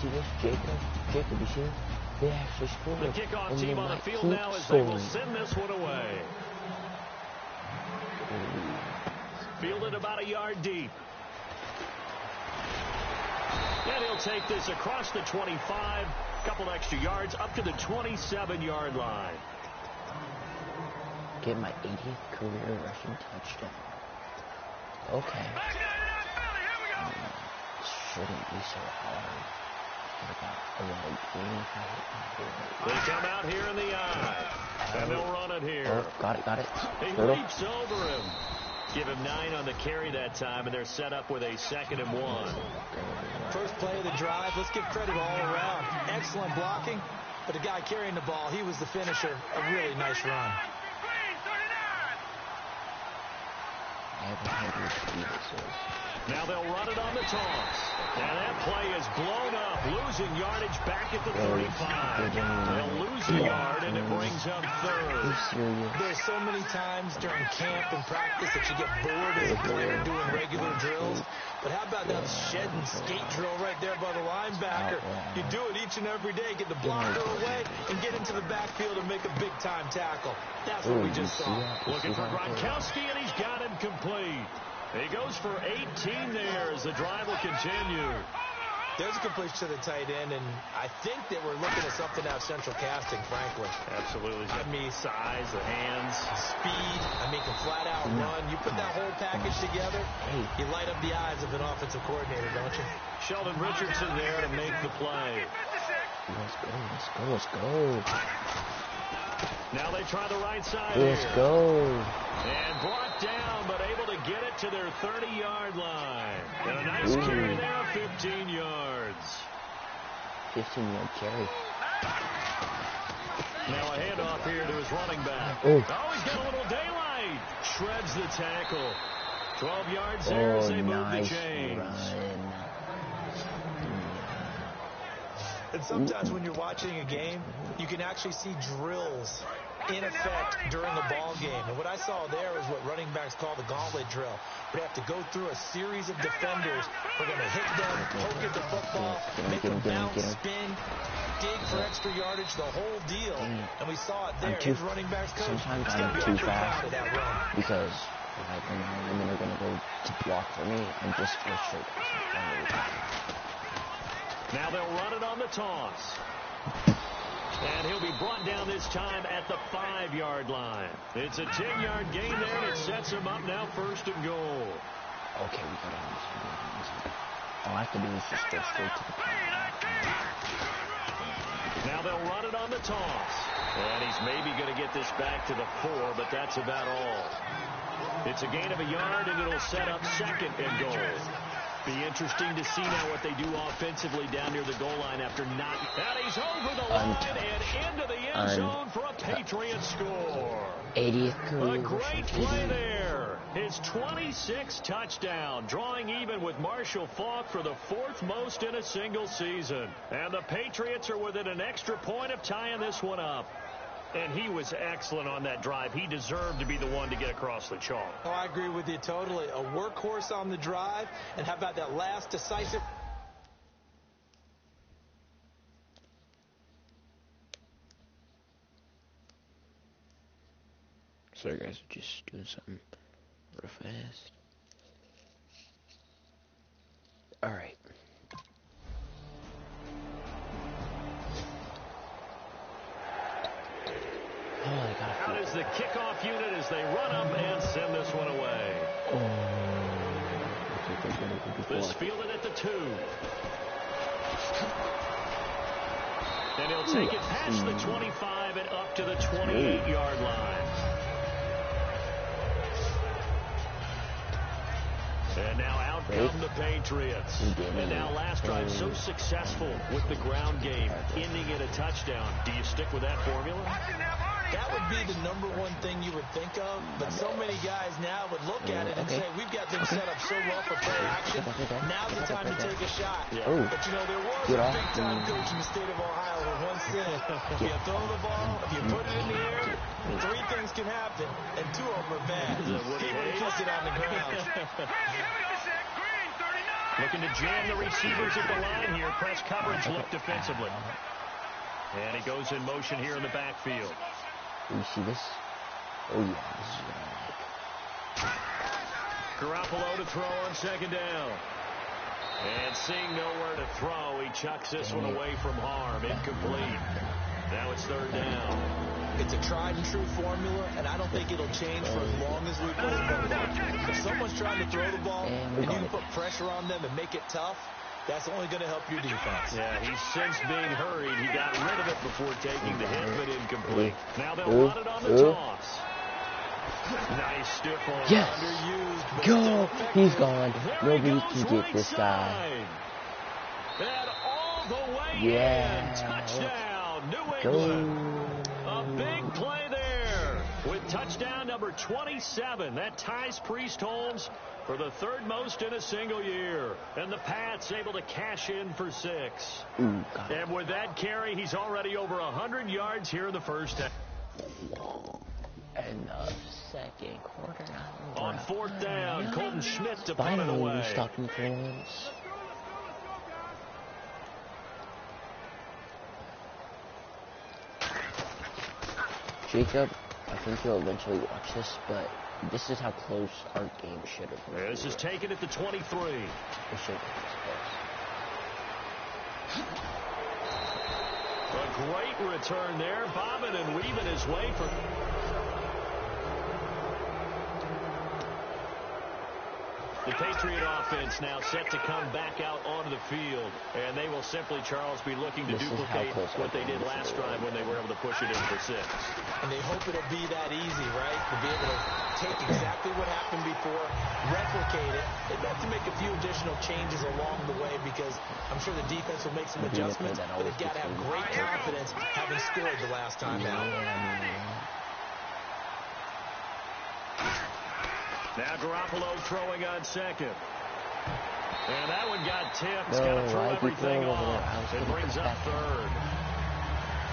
see this? Jacob, you see? They actually scored. The kickoff team on the field now as they will send this one away. Fielded about a yard deep. And he'll take this across the 25. Couple extra yards up to the 27-yard line. Get my 80th career rushing touchdown. Okay. Shouldn't be so hard. They come out here in the eye. And they'll run it here. Oh, got it. He leaps over him. Give him 9 on the carry that time, and they're set up with a 2nd and 1. First play of the drive. Let's give credit all around. Excellent blocking, but the guy carrying the ball, he was the finisher. A really nice run. Now they'll run it on the toss. And that play is blown up, losing yardage back at the 35. They'll lose a yard, and it brings up 3rd. There's so many times during camp and practice that you get bored as a player doing regular drills. But how about that shed and skate drill right there by the linebacker? You do it each and every day. Get the blocker away and get into the backfield and make a big-time tackle. That's what we just saw. Looking for Gronkowski, and he's got him complete. He goes for 18 there as the drive will continue. There's a completion to the tight end, and I think that we're looking at something out of central casting, frankly. Absolutely. I mean, size, the hands, speed. I mean, can flat out run. You put that whole package together, you light up the eyes of an offensive coordinator, don't you? Sheldon Richardson there to make the play. Let's go. Now they try the right side. Let's go. And brought down, but able to get it to their 30-yard line. And a nice carry there, 15 yards. 15-yard carry. Now a handoff here to his running back. Oh, he's got a little daylight. Shreds the tackle. 12 yards there as they move the chains. And sometimes when you're watching a game, you can actually see drills in effect during a ball game. And what I saw there is what running backs call the gauntlet drill. We have to go through a series of defenders. We're going to hit them, poke at the football, make them bounce, spin, dig for extra yardage, the whole deal. And we saw it there. His running backs coach. Sometimes I'm too fast because like when my linemen are going to go to block for me, I'm just frustrated. Now they'll run it on the toss. And he'll be brought down this time at the 5-yard line. It's a 10-yard gain there, and it sets him up now 1st and goal. Okay, we got it. All I have to do is just go straight to the play. Now they'll run it on the toss. And he's maybe going to get this back to the 4, but that's about all. It's a gain of a yard, and it'll set up 2nd and goal. Be interesting to see now what they do offensively down near the goal line after not. And he's over the line and into the end zone for a Patriot score. 80th career. A great play there. His 26th touchdown, drawing even with Marshall Faulk for the 4th most in a single season. And the Patriots are within an extra point of tying this one up. And he was excellent on that drive. He deserved to be the one to get across the chalk. Oh, I agree with you totally. A workhorse on the drive. And how about that last decisive... Sorry, guys. Just doing something real fast. All right. Out is the kickoff unit as they run up and send this one away. This fielded at the 2. And he'll take it past the 25 and up to the 28-yard line. And now out come the Patriots. And now last drive so successful with the ground game, ending in a touchdown. Do you stick with that formula? That would be the number one thing you would think of, but so many guys now would look at it and say, we've got things set up so well for play action, now's the time to take a shot. But, you know, there was a big-time coach in the state of Ohio who once said, if you throw the ball, if you put it in the air, 3 things can happen, and 2 of them are bad. He would have kissed it on the ground. Looking to jam the receivers at the line here. Press coverage look defensively. And he goes in motion here in the backfield. Do you see this? Oh, yeah. This is what I like. Garoppolo to throw on second down. And seeing nowhere to throw, he chucks this one away from harm. Incomplete. Now it's third down. It's a tried and true formula, and I don't think it'll change for as long as we play football. If someone's trying to throw the ball and you can put pressure on them and make it tough, that's only going to help your defense. Yeah, he's since being hurried. He got rid of it before taking the hit, but incomplete. Now they'll run it on the toss. Nice stiff arm. Yes. Underused, but go. He's gone. Nobody can get this guy. And all the way yeah. in. Touchdown, New England. A big play there with touchdown number 27. That ties Priest Holmes for the third most in a single year. And the Pats able to cash in for 6. Ooh, and with that carry, he's already over 100 yards here in the first half. And the second quarter. On fourth down, Colton Schmidt to punt it Finally, away. stopping for once. Jacob, I think you'll eventually watch this, but this is how close our game should have been. This is taken at the 23. It should have been close. A great return there, bobbing and weaving his way for... The Patriot offense now set to come back out onto the field, and they will simply, Charles, be looking to duplicate what they did last drive when they were able to push it in for 6. And they hope it'll be that easy, right? To be able to take exactly what happened before, replicate it. They'd have to make a few additional changes along the way because I'm sure the defense will make some adjustments, but they've got to have great confidence having scored the last time out. Now Garoppolo throwing on second. And that one got tipped. It's got to throw everything off. It brings up third.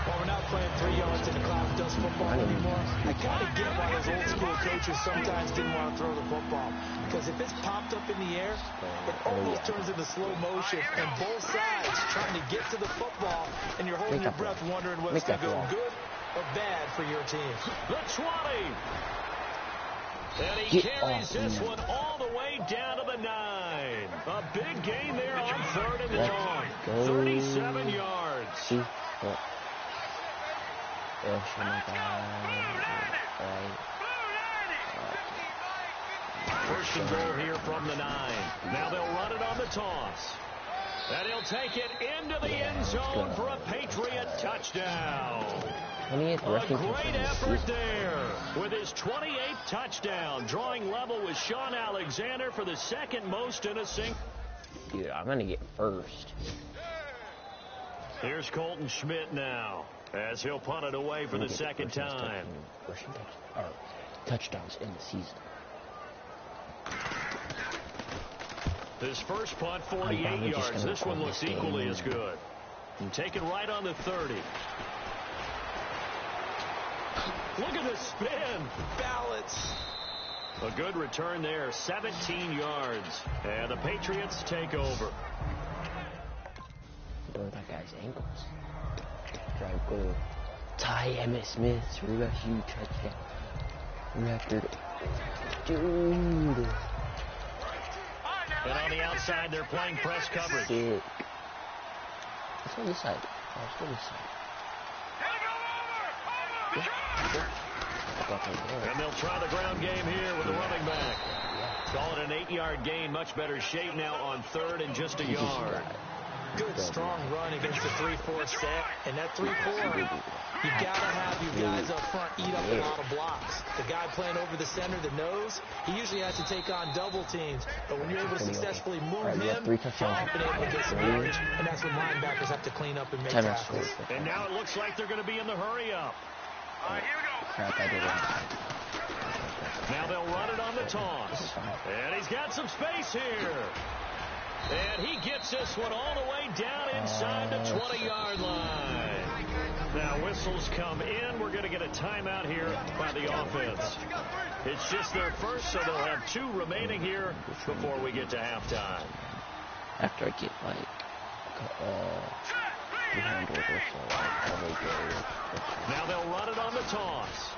Well, we're not playing 3 yards in the cloud dust football anymore. I kind of get why those old school coaches sometimes didn't want to throw the football. Because if it's popped up in the air, it almost turns into slow motion. And both sides trying to get to the football, and you're holding your breath wondering what's going to go good or bad for your team. The 20. And he carries this one all the way down to the 9. A big gain there on third and long. 37 yards. See? What? Oh, my God. First and goal here from the 9. Now they'll run it on the toss. And he'll take it into the end zone for a Patriot touchdown. A great effort there with his 28th touchdown, drawing level with Sean Alexander for the second most in a single. Dude, I'm going to get first. Here's Colton Schmidt now as he'll punt it away for the second time. Touchdowns in the season. His first punt, 48 yards. This one looks equally as good. And taken right on the 30. Look at the spin. Balance. A good return there, 17 yards. And the Patriots take over. Look that guy's ankles. Drive goal. Ty Emmitt Smith's rushing touchdown record. Dude. And on the outside, they're playing press coverage. Sick. Let's go this side. Let's go this side. And they'll try the ground game here with the running back. Call it an 8-yard gain. Much better shape now on third and just a yard. Good, strong run against the 3-4 set. And that 3-4, you got to have you guys up front eat up a lot of blocks. The guy playing over the center, the nose, he usually has to take on double teams. But when you're able to successfully move him, you're often able to get some yardage. And that's when linebackers have to clean up and make tackles. And now it looks like they're going to be in the hurry-up. All right, here we go. Crap, I did it. Now they'll run it on the toss. And he's got some space here. And he gets this one all the way down inside the 20-yard line. Now whistles come in. We're going to get a timeout here by the offense. It's just their first, so they'll have 2 remaining here before we get to halftime. after I get like 300 or so, I'll probably go. Now they'll run it on the toss.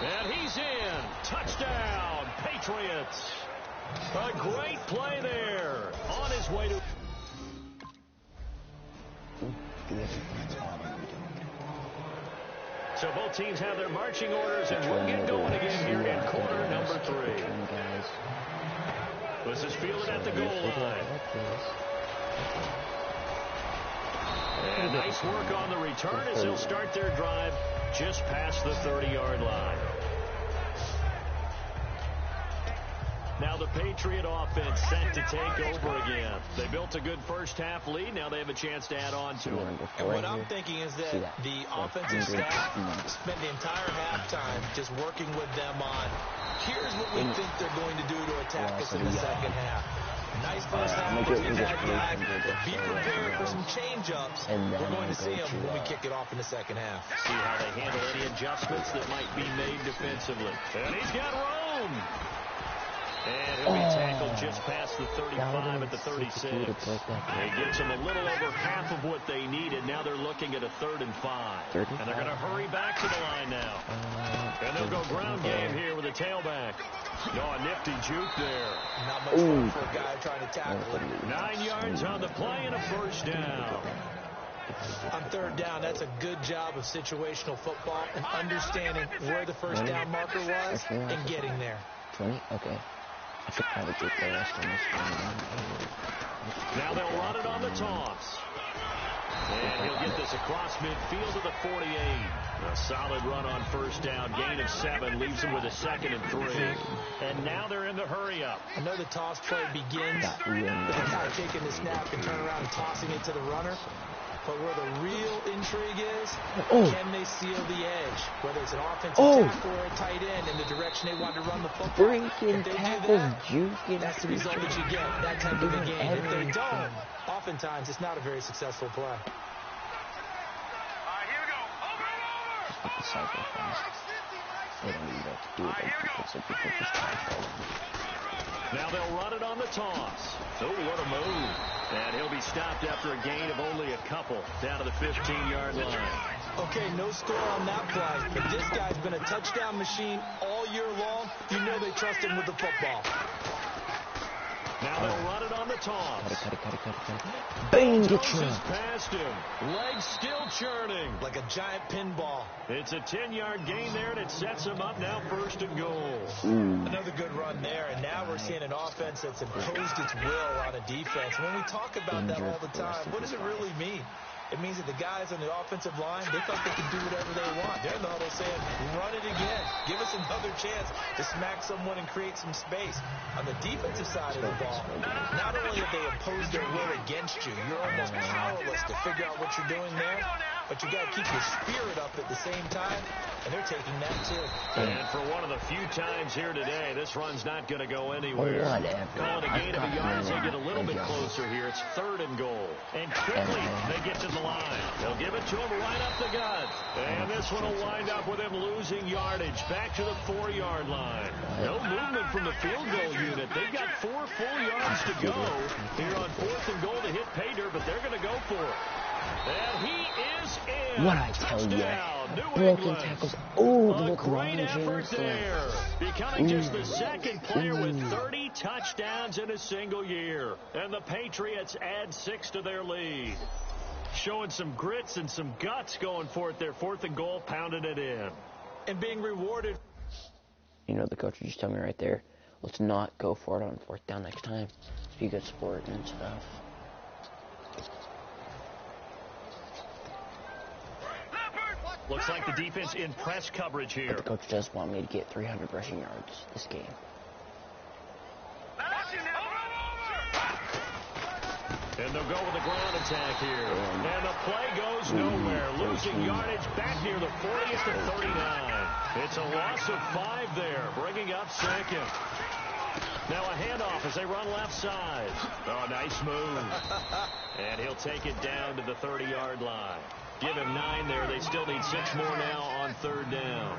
And he's in. Touchdown, Patriots. A great play there. On his way to... So both teams have their marching orders, and we'll get going again here in quarter number 3. This is fielded at the goal line. And nice work on the return as they'll start their drive just past the 30-yard line. Now the Patriot offense set to take over again. They built a good first-half lead. Now they have a chance to add on to it. And what I'm thinking is that the offensive staff spent the entire halftime just working with them on, here's what we think they're going to do to attack us in the second half. Nice first half. Be prepared for some change-ups. We're going to see them when we kick it off in the second half. See how they handle any adjustments that might be made defensively. And he's got room. And he'll be tackled just past the 35 at the 36. It gets them a little over half of what they needed. Now they're looking at a 3rd and 5. And they're going to hurry back to the line now. And they'll go ground game here with a tailback. No, a nifty juke there. Not much fun for a guy trying to tackle it. 9 yards on the play and a first down. On 3rd down, that's a good job of situational football and understanding where the first down marker was and getting there. 20? Okay. I should probably get the rest of this one. Now they'll run it on the toss. And he'll get this across midfield to the 48. A solid run on first down. Gain of 7 leaves him with a 2nd and 3. And now they're in the hurry up. I know the toss play begins with the guy taking the snap and turn around and tossing it to the runner. But where the real intrigue is, can they seal the edge? Whether it's an offensive tackle or a tight end in the direction they want to run the football. Freaking tackles, that's the result that you get, that type of a game. If they don't, oftentimes it's not a very successful play. All right, here we go. Over and over. Just with the cycle fast. They don't even have to do it like people, so people just tackle. Now they'll run it on the toss. Oh, what a move. And he'll be stopped after a gain of only a couple down to the 15-yard line. Okay, no score on that play, but this guy's been a touchdown machine all year long. You know they trust him with the football. Now they'll run it on the toss. Cut it. Bang, get Tosses past him. Legs still churning. Like a giant pinball. It's a 10-yard gain there, and it sets him up now 1st and goal. Another good run there, and now we're seeing an offense that's imposed its will on a defense. When we talk about that all the time, what does it really mean? It means that the guys on the offensive line, they thought they could do whatever they want. They're in the huddle saying, run it again. Give us another chance to smack someone and create some space. On the defensive side of the ball, not only have they imposed their will against you, you're almost powerless to figure out what you're doing there, but you got to keep your spirit up at the same time, and they're taking that too. And for one of the few times here today, this run's not going to go anywhere. Calling a gain of a yard as they get a little bit closer here. It's 3rd and goal. And quickly, they get to the line. They'll give it to him right up the gut. And this one will wind up with him losing yardage back to the 4-yard line. No movement from the field goal unit. They've got 4 full yards to go here on 4th and goal to hit pay dirt, but they're going to go for it. And he is in. What I tell you, broken tackles. A great effort there. Becoming just the 2nd player with 30 touchdowns in a single year. And the Patriots add 6 to their lead. Showing some grits and some guts going for it. Their 4th and goal, pounding it in. And being rewarded. You know, the coach would just tell me right there, let's not go for it on 4th down next time. Be a good sport and stuff. Looks like the defense in press coverage here. But the coach does want me to get 300 rushing yards this game. And they'll go with a ground attack here. And the play goes nowhere. Losing yardage back near the 40th to 39. It's a loss of 5 there, bringing up 2nd. Now a handoff as they run left side. Oh, nice move. And he'll take it down to the 30-yard line. Give him 9 there. They still need 6 more now on 3rd down.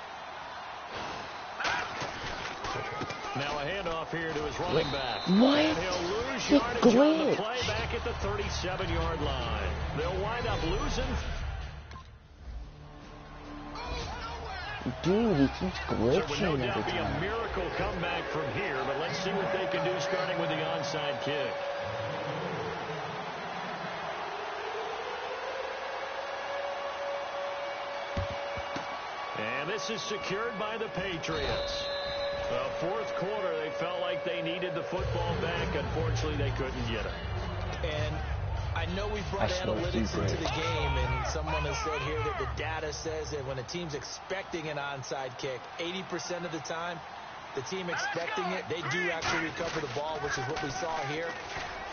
handoff here to his running back. What? And he'll lose He yardage on the glitched. play back at the 37-yard line. They'll wind up losing. Dude, he keeps There would glitching no every doubt be a time. miracle comeback from here, but let's see what they can do starting with the onside kick. And this is secured by the Patriots. Fourth quarter, they felt like they needed the football back. Unfortunately, they couldn't get it. And I know we brought analytics into the game, and someone has said here that the data says that when a team's expecting an onside kick, 80% of the time, the team expecting it, they do actually recover the ball, which is what we saw here.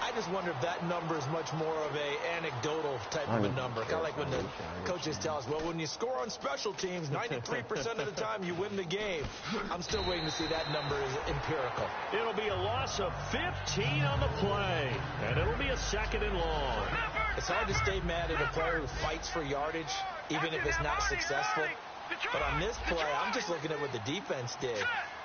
I just wonder if that number is much more of a anecdotal type of a number. Kind of like when the coaches tell us, well, when you score on special teams, 93% of the time you win the game. I'm still waiting to see that number is empirical. It'll be a loss of 15 on the play, and it'll be a 2nd and long. It's hard to stay mad at a player who fights for yardage, even if it's not successful. But on this play, I'm just looking at what the defense did.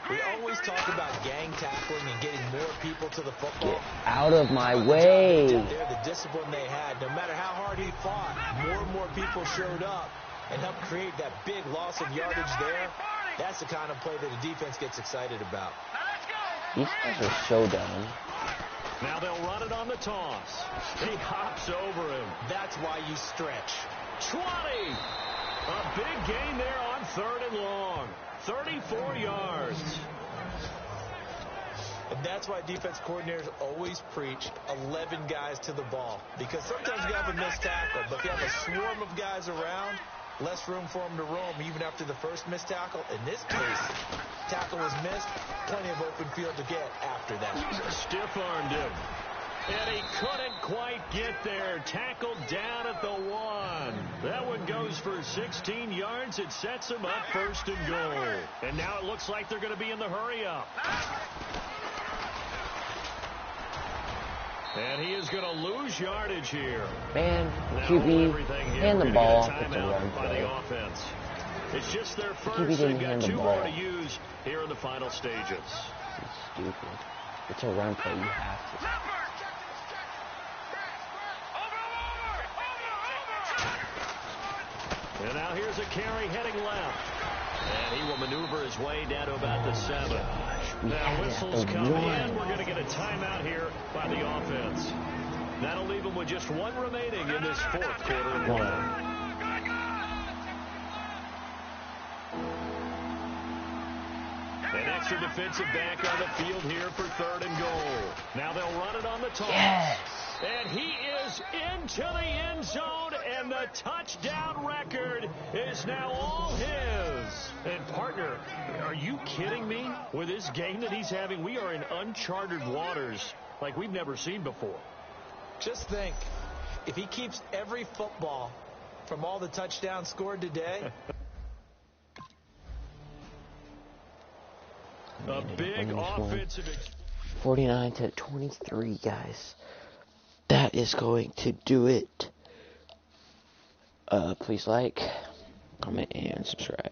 We always talk about gang tackling and getting more people to the football. Get out of my way. The discipline they had, no matter how hard he fought, more and more people showed up and helped create that big loss of yardage there. That's the kind of play that the defense gets excited about. These guys are so dumb. Now they'll run it on the toss. He hops over him. That's why you stretch. 20. A big gain there on 3rd and long. 34 yards. And that's why defense coordinators always preach 11 guys to the ball. Because sometimes you have a missed tackle, but if you have a swarm of guys around, less room for them to roam even after the first missed tackle. In this case, tackle was missed, plenty of open field to get after that. Stiff-armed him. And he couldn't quite get there. Tackled down at the 1. That one goes for 16 yards. It sets him up 1st and goal. And now it looks like they're going to be in the hurry-up. And he is going to lose yardage here. Man, QB, hand the ball off. It's a run play. It's just their first. They've got 2 more to use here in the final stages. It's stupid. It's a run play. You have to. And now here's a carry heading left. And he will maneuver his way down to about the 7. Now whistles come in. We're going to get a timeout here by the offense. That'll leave them with just 1 remaining in this 4th quarter. An extra defensive back on the field here for 3rd and goal. Now they'll run it on the toss. Yes. And he is into the end zone, and the touchdown record is now all his. And, partner, are you kidding me? With this game that he's having, we are in uncharted waters like we've never seen before. Just think, if he keeps every football from all the touchdowns scored today... A big offensive... 49-23, guys. That is going to do it. Please like, comment, and subscribe.